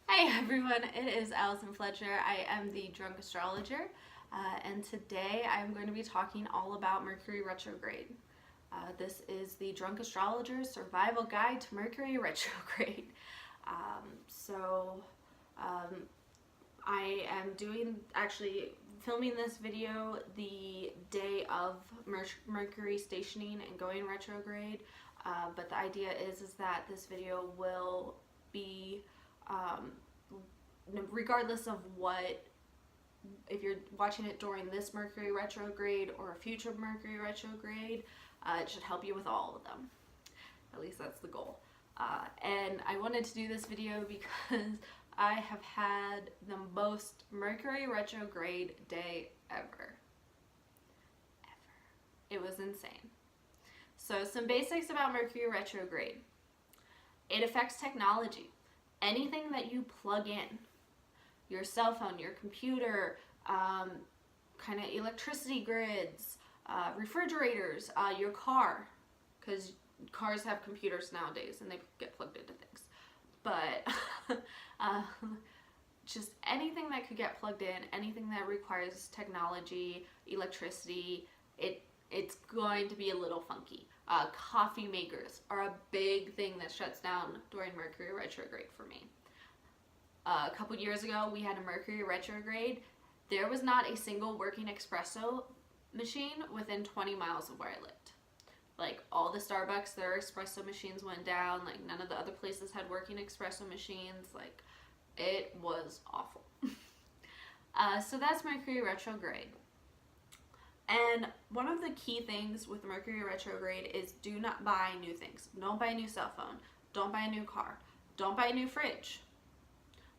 Hi everyone, it is Allison Fletcher. I am the Drunk Astrologer, and today I'm going to be talking all about Mercury Retrograde. This is the Drunk Astrologer's Survival Guide to Mercury Retrograde. Um, so, um, I am actually filming this video the day of Mercury stationing and going retrograde, but the idea is that this video will be um, regardless of what, if you're watching it during this Mercury retrograde or a future Mercury retrograde, it should help you with all of them. At least that's the goal. And I wanted to do this video because I have had the most Mercury retrograde day ever. It was insane. So some basics about Mercury retrograde. It affects technology. Anything that you plug in, your cell phone, your computer, kind of electricity grids, refrigerators, your car, because cars have computers nowadays and they get plugged into things. But just anything that could get plugged in, anything that requires technology, electricity, it's going to be a little funky. Coffee makers are a big thing that shuts down during Mercury retrograde for me. A couple years ago, we had a Mercury retrograde. There was not a single working espresso machine within 20 miles of where I lived. Like, all the Starbucks, their espresso machines went down. Like, none of the other places had working espresso machines. Like, it was awful. So that's Mercury retrograde. And one of the key things with Mercury retrograde is do not buy new things. Don't buy a new cell phone. Don't buy a new car. Don't buy a new fridge.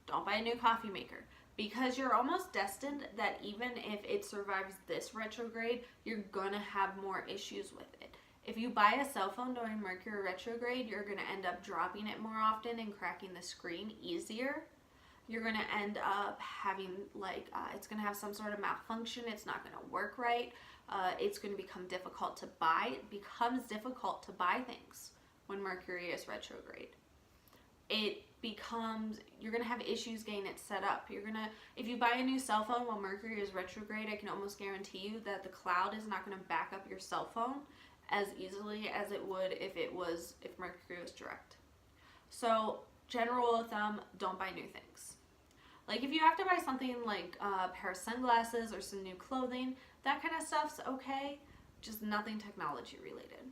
Don't buy a new coffee maker. Because you're almost destined that even if it survives this retrograde, you're gonna have more issues with it. If you buy a cell phone during Mercury retrograde, you're gonna end up dropping it more often and cracking the screen easier. You're gonna end up having it's gonna have some sort of malfunction. It's not gonna work right. It's gonna become difficult to buy. It becomes difficult to buy things when Mercury is retrograde. You're gonna have issues getting it set up. If you buy a new cell phone while Mercury is retrograde, I can almost guarantee you that the cloud is not gonna back up your cell phone as easily as it would if Mercury was direct. So, general rule of thumb, don't buy new things. Like, if you have to buy something like a pair of sunglasses or some new clothing, that kind of stuff's okay, just nothing technology related.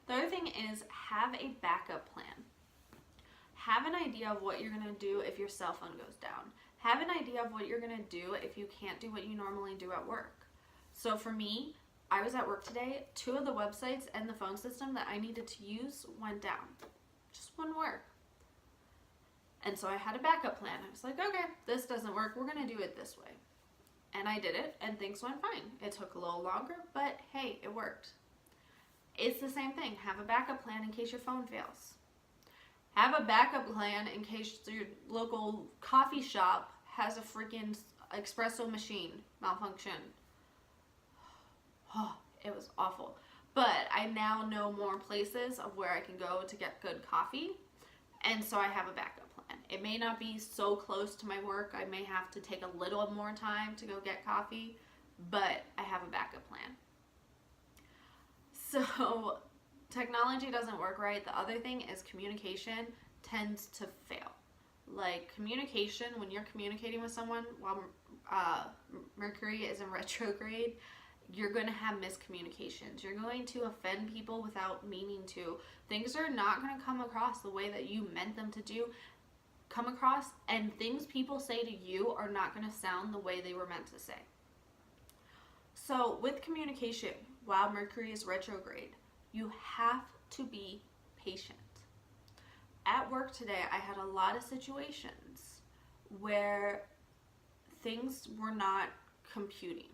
The other thing is have a backup plan. Have an idea of what you're going to do if your cell phone goes down. Have an idea of what you're going to do if you can't do what you normally do at work. So for me, I was at work today. 2 of the websites and the phone system that I needed to use went down. Just wouldn't work. And so I had a backup plan. I was like, okay, this doesn't work. We're going to do it this way. And I did it, and things went fine. It took a little longer, but hey, it worked. It's the same thing. Have a backup plan in case your phone fails. Have a backup plan in case your local coffee shop has a freaking espresso machine malfunction. Oh, it was awful. But I now know more places of where I can go to get good coffee, and so I have a backup plan. It may not be so close to my work. I may have to take a little more time to go get coffee, but I have a backup plan. So technology doesn't work right. The other thing is communication tends to fail. Like, communication, when you're communicating with someone while Mercury is in retrograde, you're going to have miscommunications. You're going to offend people without meaning to. Things are not going to come across the way that you meant them to come across, and things people say to you are not going to sound the way they were meant to say. So with communication, while Mercury is retrograde, you have to be patient. At work today, I had a lot of situations where things were not computing.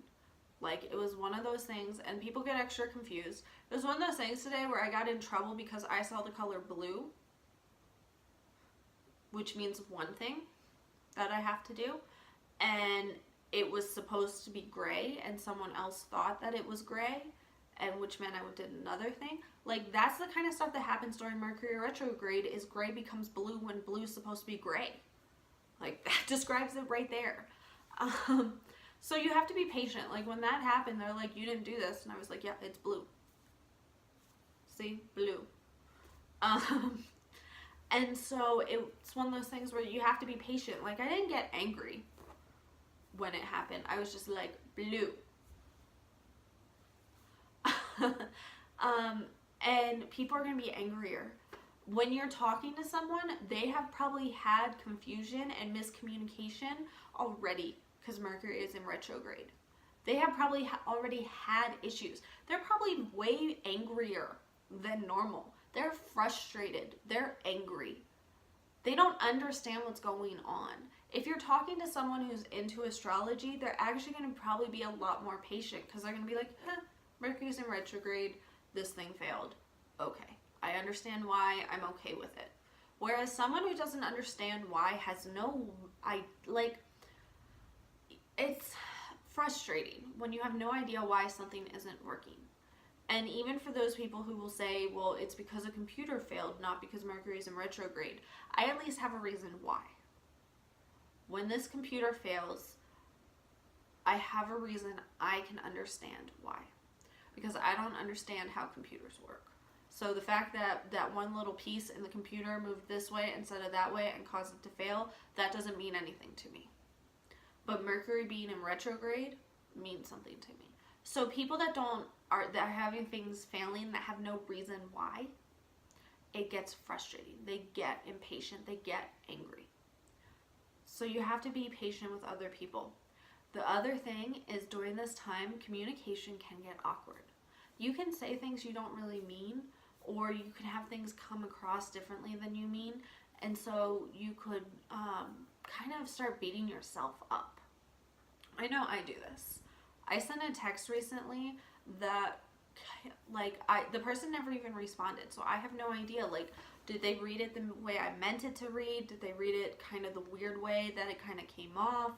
Like, it was one of those things, and people get extra confused. It was one of those things today where I got in trouble because I saw the color blue, which means one thing that I have to do, and it was supposed to be gray, and someone else thought that it was gray, and which meant I did another thing. Like, that's the kind of stuff that happens during Mercury retrograde, is gray becomes blue when blue is supposed to be gray. Like, that describes it right there. So you have to be patient. Like, when that happened, they're like, you didn't do this. And I was like, yeah, it's blue. See? Blue. And so it's one of those things where you have to be patient. Like, I didn't get angry when it happened. I was just like, blue. And people are going to be angrier. When you're talking to someone, they have probably had confusion and miscommunication already because Mercury is in retrograde. They have probably already had issues. They're probably way angrier than normal. They're frustrated. They're angry. They don't understand what's going on. If you're talking to someone who's into astrology, they're actually going to probably be a lot more patient because they're going to be like, Mercury's in retrograde. This thing failed. Okay. I understand why. I'm okay with it. Whereas someone who doesn't understand why has it's frustrating when you have no idea why something isn't working. And even for those people who will say, well, it's because a computer failed, not because Mercury is in retrograde, I at least have a reason why. When this computer fails, I have a reason I can understand why. Because I don't understand how computers work. So the fact that that one little piece in the computer moved this way instead of that way and caused it to fail, that doesn't mean anything to me. But Mercury being in retrograde means something to me. So people that are having things failing that have no reason why, it gets frustrating. They get impatient. They get angry. So you have to be patient with other people. The other thing is during this time, communication can get awkward. You can say things you don't really mean, or you can have things come across differently than you mean, and so you could kind of start beating yourself up. I know I do this. I sent a text recently that the person never even responded, so I have no idea, did they read it the way I meant it to read? Did they read it kind of the weird way that it kind of came off?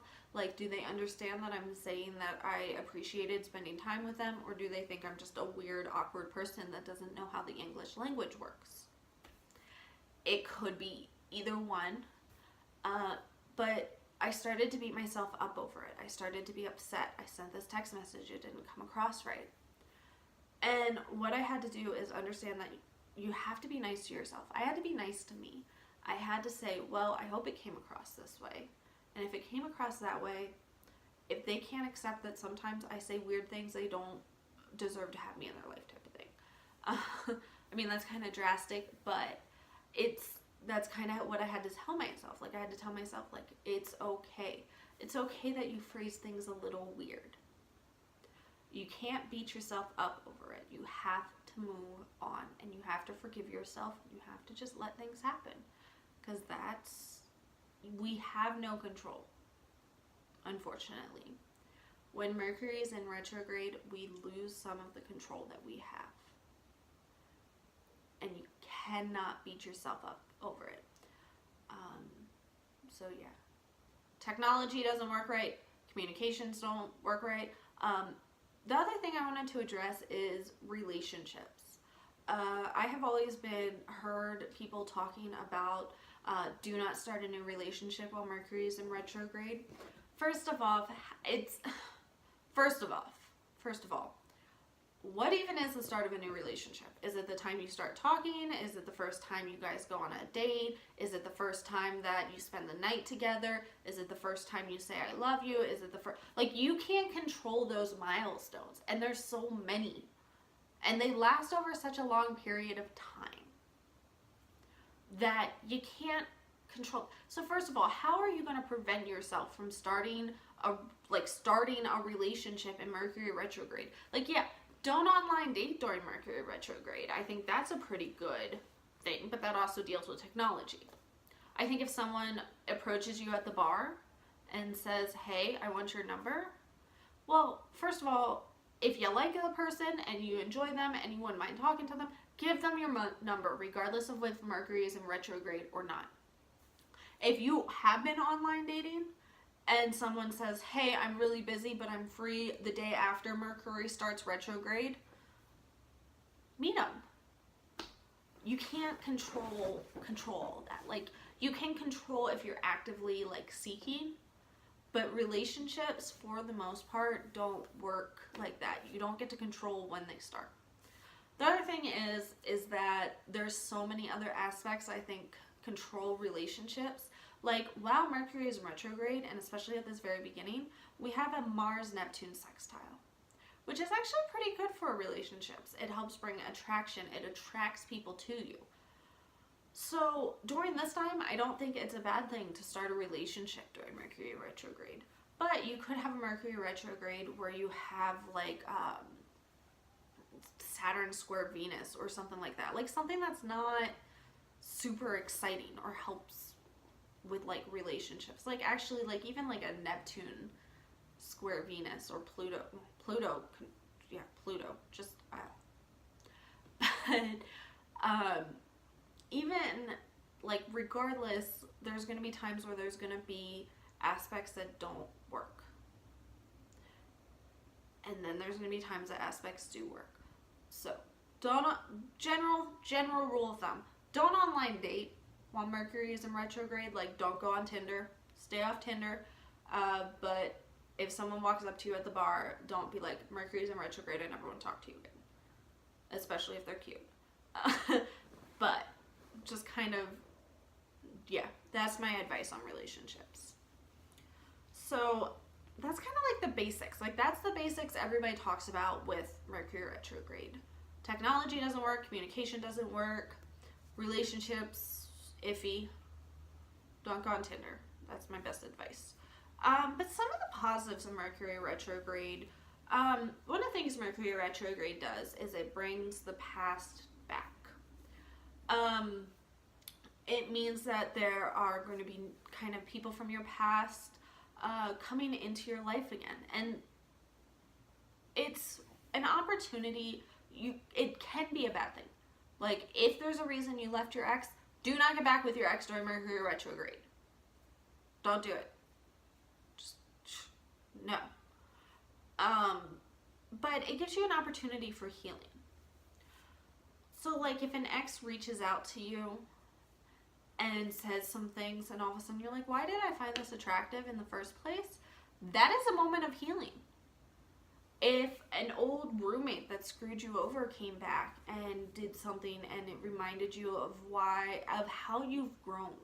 Do they understand that I'm saying that I appreciated spending time with them, or do they think I'm just a weird, awkward person that doesn't know how the English language works? It could be either one, but I started to beat myself up over it. I started to be upset. I sent this text message. It didn't come across right. And what I had to do is understand that you have to be nice to yourself. I had to be nice to me. I had to say, well, I hope it came across this way. And if it came across that way, if they can't accept that sometimes I say weird things, they don't deserve to have me in their life type of thing. I mean, that's kind of drastic, but that's kind of what I had to tell myself. I had to tell myself, it's okay. It's okay that you phrase things a little weird. You can't beat yourself up over it. You have to move on, and you have to forgive yourself. You have to just let things happen, because we have no control, unfortunately. When Mercury is in retrograde, we lose some of the control that we have. And you cannot beat yourself up over it. So yeah. Technology doesn't work right. Communications don't work right. The other thing I wanted to address is relationships. I have always heard people talking about do not start a new relationship while Mercury is in retrograde. First of all, what even is the start of a new relationship? Is it the time you start talking? Is it the first time you guys go on a date? Is it the first time that you spend the night together? Is it the first time you say I love you? Is it the first, you can't control those milestones, and there's so many, and they last over such a long period of time that you can't control. So first of all, how are you going to prevent yourself from starting a relationship in Mercury retrograde? Don't online date during Mercury retrograde. I think that's a pretty good thing, but that also deals with technology. I think if someone approaches you at the bar and says, hey, I want your number, well, first of all, if you like the person and you enjoy them and you wouldn't mind talking to them, give them your number, regardless of if Mercury is in retrograde or not. If you have been online dating and someone says, hey, I'm really busy, but I'm free the day after Mercury starts retrograde, meet them. You can't control that. You can control if you're actively like seeking, but relationships for the most part don't work like that. You don't get to control when they start. The other thing is that there's so many other aspects I think control relationships. Like while Mercury is in retrograde, and especially at this very beginning, we have a Mars-Neptune sextile, which is actually pretty good for relationships. It helps bring attraction. It attracts people to you. So during this time, I don't think it's a bad thing to start a relationship during Mercury retrograde. But you could have a Mercury retrograde where you have like Saturn square Venus or something like that. Like something that's not super exciting or helps with like relationships. Like actually like even like a Neptune square Venus or Pluto, just but even like regardless, there's going to be times where there's going to be aspects that don't work, and then there's going to be times that aspects do work. So don't, general rule of thumb, don't online date while Mercury is in retrograde. Like don't go on Tinder, stay off Tinder, but if someone walks up to you at the bar, don't be like, Mercury's in retrograde, I never want to talk to you again. Especially if they're cute. But just kind of, yeah, that's my advice on relationships. So that's kind of like the basics. Like that's the basics everybody talks about with Mercury retrograde. Technology doesn't work, communication doesn't work, relationships, iffy. Don't go on Tinder. That's my best advice. But some of the positives of Mercury retrograde, one of the things Mercury retrograde does is it brings the past back. It means that there are going to be kind of people from your past coming into your life again. And it's an opportunity. It can be a bad thing. Like, if there's a reason you left your ex, do not get back with your ex during Mercury retrograde. Don't do it. Just, no. But it gives you an opportunity for healing. So, like, if an ex reaches out to you and says some things, and all of a sudden you're like, why did I find this attractive in the first place? That is a moment of healing. If an old roommate that screwed you over came back and did something and it reminded you of how you've grown.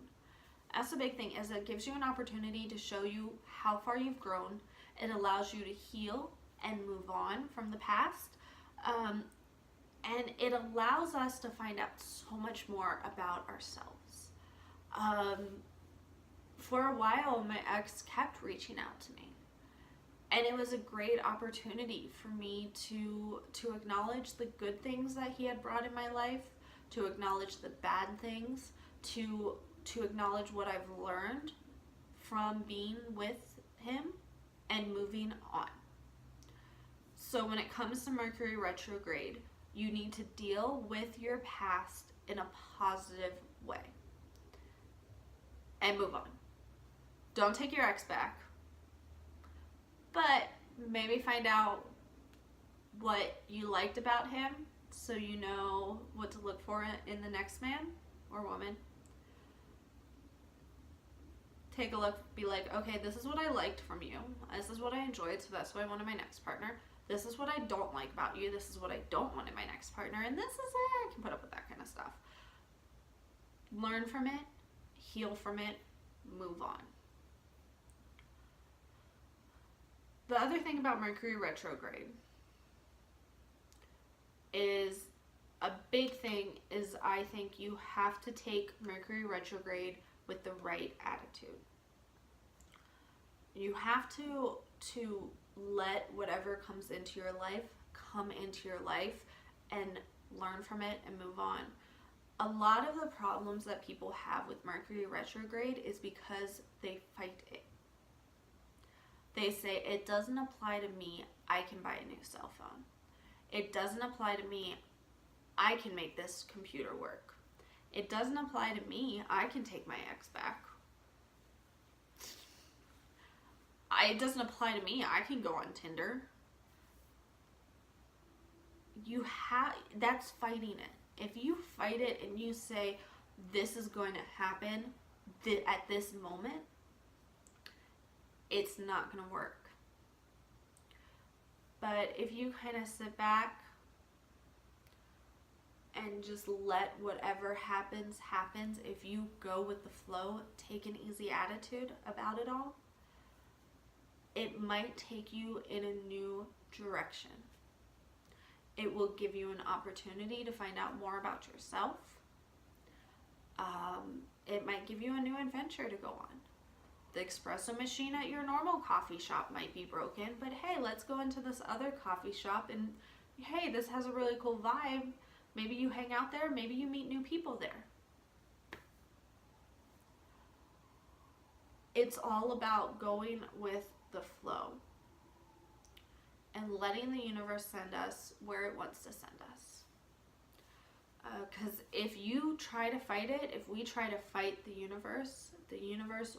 That's the big thing, is it gives you an opportunity to show you how far you've grown. It allows you to heal and move on from the past. And it allows us to find out so much more about ourselves. For a while, my ex kept reaching out to me. And it was a great opportunity for me to acknowledge the good things that he had brought in my life, to acknowledge the bad things, to acknowledge what I've learned from being with him and moving on. So when it comes to Mercury retrograde, you need to deal with your past in a positive way and move on. Don't take your ex back, but maybe find out what you liked about him so you know what to look for in the next man or woman. Take a look, be like, okay, this is what I liked from you. This is what I enjoyed, so that's what I want in my next partner. This is what I don't like about you. This is what I don't want in my next partner. And this is it. I can put up with that kind of stuff. Learn from it, heal from it, move on. The other thing about Mercury retrograde is a big thing is I think you have to take Mercury retrograde with the right attitude. You have to let whatever comes into your life come into your life and learn from it and move on. A lot of the problems that people have with Mercury retrograde is because they fight it. They say, it doesn't apply to me, I can buy a new cell phone. It doesn't apply to me, I can make this computer work. It doesn't apply to me, I can take my ex back. It doesn't apply to me, I can go on Tinder. That's fighting it. If you fight it and you say, this is going to happen, at this moment, it's not going to work. But if you kind of sit back and just let whatever happens, if you go with the flow, take an easy attitude about it all, it might take you in a new direction. It will give you an opportunity to find out more about yourself. It might give you a new adventure to go on. The espresso machine at your normal coffee shop might be broken, but hey, let's go into this other coffee shop and hey, this has a really cool vibe. Maybe you hang out there, maybe you meet new people there. It's all about going with the flow and letting the universe send us where it wants to send us. Because if you try to fight it, if we try to fight the universe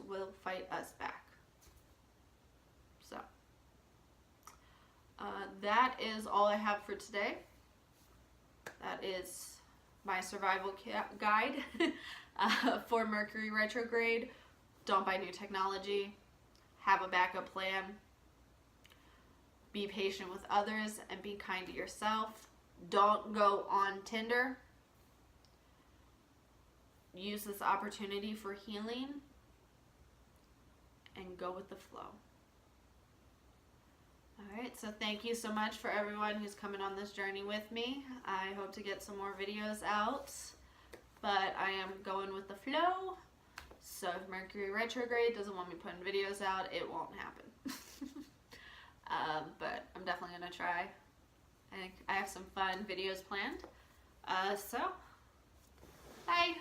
will fight us back. So, that is all I have for today. That is my survival guide for Mercury retrograde. Don't buy new technology. Have a backup plan. Be patient with others and be kind to yourself. Don't go on Tinder. Use this opportunity for healing and go with the flow. Alright, so thank you so much for everyone who's coming on this journey with me. I hope to get some more videos out, but I am going with the flow. So if Mercury retrograde doesn't want me putting videos out, it won't happen. But I'm definitely going to try. I have some fun videos planned. So, bye!